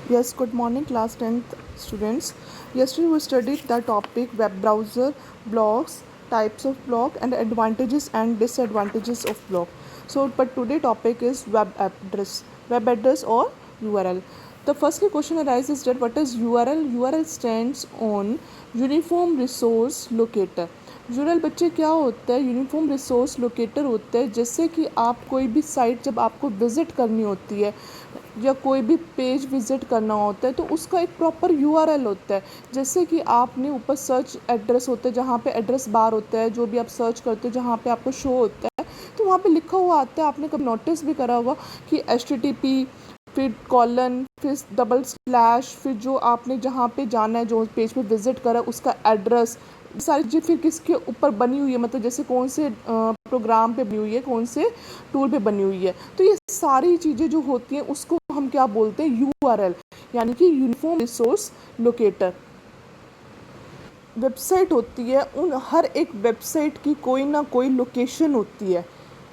Yes, good morning, class 10th students. Yesterday we studied the topic web browser, blogs, types of blog, and advantages and disadvantages of blog. But today topic is web address or URL. The firstly question arises that what is URL? URL stands on Uniform Resource Locator. URL बच्चे क्या होता है? Uniform resource locator होता है। जैसे कि आप कोई भी साइट जब आपको विज़िट करनी होती है या कोई भी पेज विज़िट करना होता है तो उसका एक प्रॉपर यूआरएल होता है। जैसे कि आपने ऊपर सर्च एड्रेस होता है जहाँ पे एड्रेस बार होता है, जो भी आप सर्च करते हो जहाँ पे आपको शो होता है तो वहाँ पे लिखा हुआ आता है। आपने कभी नोटिस भी करा होगा कि HTTP फिर कॉलन फिर डबल स्लैश फिर जो आपने जहाँ पे जाना है जो पेज पे विज़िट करा उसका एड्रेस सारी चीज़ फिर किसके ऊपर बनी हुई है, मतलब जैसे कौन से प्रोग्राम पे बनी हुई है, कौन से टूल पे बनी हुई है। तो ये सारी चीज़ें जो होती हैं उसको हम क्या बोलते हैं? यूआरएल, यानी कि यूनिफॉर्म रिसोर्स लोकेटर। वेबसाइट होती है, उन हर एक वेबसाइट की कोई ना कोई लोकेशन होती है,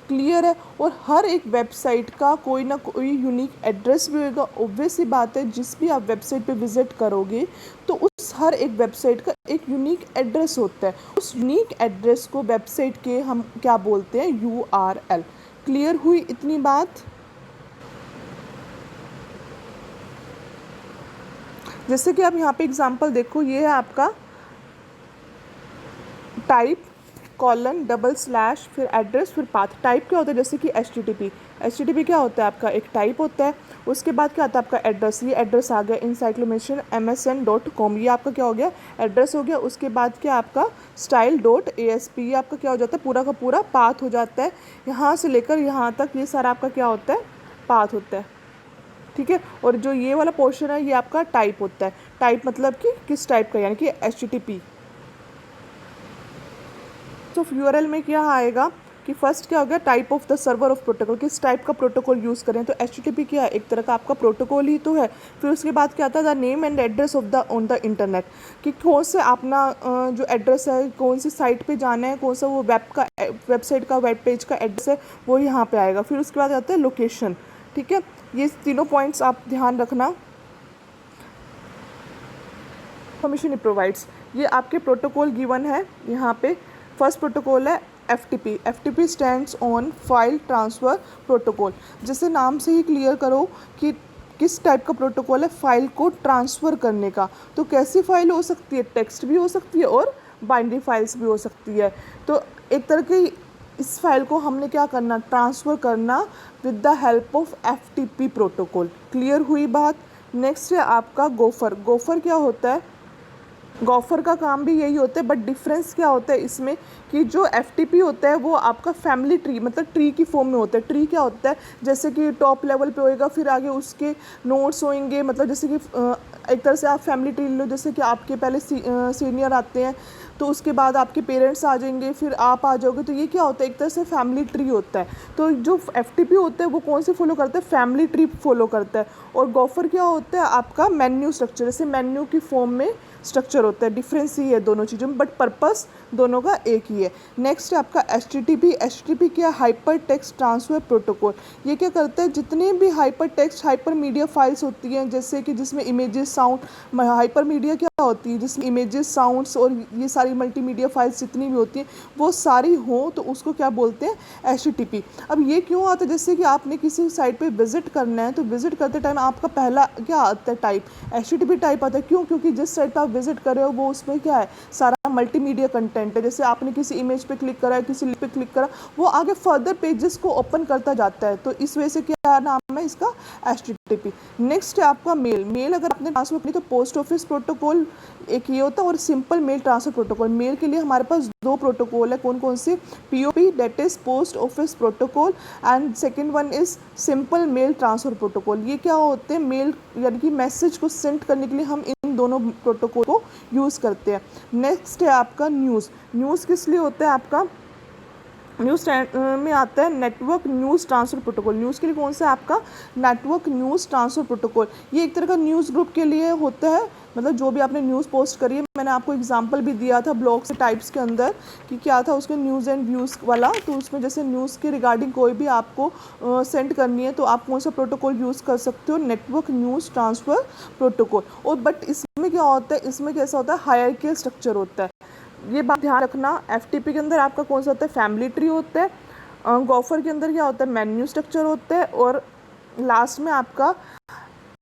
क्लियर है। और हर एक वेबसाइट का कोई ना कोई यूनिक एड्रेस भी होगा। ऑब्वियस सी बात है, जिस भी आप वेबसाइट पे विजिट करोगे तो उस हर एक वेबसाइट का एक यूनिक एड्रेस होता है। उस यूनिक एड्रेस को वेबसाइट के हम क्या बोलते हैं? यूआरएल। क्लियर हुई इतनी बात? जैसे कि आप यहाँ पे एग्जांपल देखो, ये है आपका टाइप कॉलन डबल स्लैश फिर एड्रेस फिर पाथ। टाइप क्या होता है? जैसे कि एच टी टी पी क्या होता है? आपका एक टाइप होता है। उसके बाद क्या आता है? आपका एड्रेस। ये एड्रेस आ गया encyclomedia.msn.com, ये आपका क्या हो गया? एड्रेस हो गया। उसके बाद क्या आपका style.asp, ये आपका क्या हो जाता है? पूरा का पूरा पाथ हो जाता है। यहाँ से लेकर यहाँ तक ये सारा आपका क्या होता है? पाथ होता है, ठीक है। और जो ये वाला पोर्शन है ये आपका टाइप होता है। टाइप मतलब कि किस टाइप का, यानी कि HTTP। तो यूआरएल में क्या आएगा कि फर्स्ट क्या हो गया? Type of the server of protocol, किस टाइप का प्रोटोकॉल यूज़ करें। तो HTTP क्या है? एक तरह का आपका प्रोटोकॉल ही तो है। फिर उसके बाद क्या आता है? The name and address of the on the internet, कि कौन से अपना जो एड्रेस है, कौन सी साइट पे जाना है, कौन सा वो वेबसाइट का वेब पेज का एड्रेस है, वो यहाँ पे आएगा। फिर उसके बाद आता है लोकेशन, ठीक है। ये तीनों पॉइंट्स आप ध्यान रखना। इन्फॉर्मेशन इट प्रोवाइड्स, ये आपके प्रोटोकॉल गिवन है यहाँ पे। फर्स्ट प्रोटोकॉल है FTP। FTP stands on file transfer protocol. जैसे नाम से ही क्लियर करो कि किस टाइप का प्रोटोकॉल है? फाइल को ट्रांसफ़र करने का। तो कैसी फाइल हो सकती है? टेक्स्ट भी हो सकती है और बाइनरी फाइल्स भी हो सकती है। तो एक तरह की इस फाइल को हमने क्या करना? ट्रांसफ़र करना with the help of FTP protocol. Clear हुई बात? नेक्स्ट है आपका गोफर। गोफर क्या होता है? गॉफर का काम भी यही होता है, बट डिफरेंस क्या होता है इसमें कि जो एफटीपी होता है वो आपका फैमिली ट्री, मतलब ट्री की फॉर्म में होता है। ट्री क्या होता है? जैसे कि टॉप लेवल पे होएगा, फिर आगे उसके नोट्स होंगे, मतलब जैसे कि एक तरह से आप फैमिली ट्री लो। जैसे कि आपके पहले सीनियर आते हैं, तो उसके बाद आपके पेरेंट्स आ जाएंगे, फिर आप आ जाओगे। तो ये क्या होता है? एक तरह से फैमिली ट्री होता है। तो जो एफटीपी होता है वो कौन से फॉलो करता है? फैमिली ट्री फॉलो करता है। और गॉफर क्या होता है? आपका मेन्यू स्ट्रक्चर, जैसे मेन्यू की फॉर्म में स्ट्रक्चर होता है। डिफरेंस ही है दोनों चीज़ों में, बट पर्पस दोनों का एक ही है। नेक्स्ट है आपका HTTP। HTTP क्या? Hyper text transfer protocol. ये क्या करता है? जितने भी hyper text hyper media files होती हैं, जैसे कि जिसमें इमेजेस साउंड, हाइपर मीडिया क्या होती है? जिसमें इमेजेस साउंड्स और ये सारी मल्टीमीडिया फाइल्स जितनी भी होती हैं वो सारी हों, तो उसको क्या बोलते हैं? HTTP। अब ये क्यों आता है? जैसे कि आपने किसी साइट पे विजिट करना है, तो विजिट करते टाइम आपका पहला क्या आता है? टाइप HTTP टाइप आता है। क्यों? क्योंकि जिस साइट पे आप विजिट कर रहे हो वो उसमें क्या है? सारा मल्टीमीडिया कंटेंट है। जैसे आपने किसी इमेज पे क्लिक करा है, किसी लिंक पे क्लिक करा, वो आगे फर्दर पेजेस को ओपन करता जाता है। तो इस वजह से क्या नाम है इसका? HTTP। नेक्स्ट है आपका मेल। मेल अगर आपने ट्रांसफर करनी तो पोस्ट ऑफिस प्रोटोकॉल एक ये होता है, और simple mail transfer protocol. Mail के लिए हमारे पास दो प्रोटोकॉल है। कौन कौन से? POP, that is post office protocol, and second one is simple mail transfer protocol. ये क्या होते हैं? मेल यानी कि मैसेज को सेंड करने के लिए हम इन दोनों प्रोटोकॉल को यूज़ करते हैं। नेक्स्ट है आपका न्यूज़। न्यूज़ किस लिए होता है आपका? न्यूज़ में आता है network news transfer protocol. News के लिए कौन सा है आपका नेटवर्क न्यूज़ ट्रांसफ़र प्रोटोकॉल। ये एक तरह का न्यूज़ ग्रुप के लिए होता है, मतलब जो भी आपने न्यूज़ पोस्ट करी है, मैंने आपको एग्जांपल भी दिया था ब्लॉग से टाइप्स के अंदर कि क्या था उसके न्यूज़ एंड व्यूज़ वाला। तो उसमें जैसे न्यूज़ के रिगार्डिंग कोई भी आपको सेंड करनी है तो आप कौन सा प्रोटोकॉल यूज़ कर सकते हो, नेटवर्क न्यूज़ ट्रांसफ़र प्रोटोकॉल। और बट इसमें क्या होता है, इसमें कैसा होता है, हायरार्किकल स्ट्रक्चर होता है। ये बात ध्यान रखना। एफटीपी के अंदर आपका कौन सा होता है, फैमिली ट्री होता है। गॉफर के अंदर क्या होता है, मेन्यू स्ट्रक्चर होता है। और लास्ट में आपका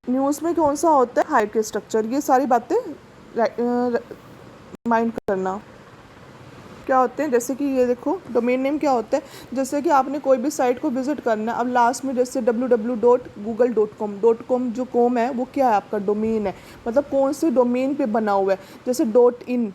न्यूज़ में कौन सा होता है, हायरार्की स्ट्रक्चर। ये सारी बातें माइंड करना। क्या होते हैं, जैसे कि ये देखो डोमेन नेम क्या होता है, जैसे कि आपने कोई भी साइट को विजिट करना है, अब लास्ट में जैसे www.google.com जो कॉम है वो क्या है, आपका डोमेन है, मतलब कौन से डोमेन पे बना हुआ है। जैसे .in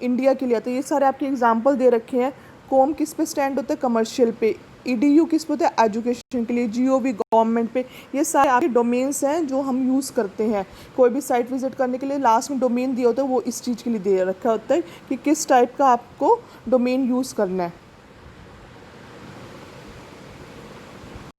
इंडिया के लिए, तो ये सारे आपके एग्जांपल दे रखे हैं। कॉम किस पे स्टैंड होता है, कमर्शियल पे। EDU किस पे होता है, एजुकेशन के लिए। GOV गवर्नमेंट पे। ये सारे आपके डोमेन्स हैं जो हम यूज़ करते हैं कोई भी साइट विजिट करने के लिए। लास्ट में डोमेन दिया होता है, वो इस चीज़ के लिए दे रखा होता है कि किस टाइप का आपको डोमेन यूज़ करना है।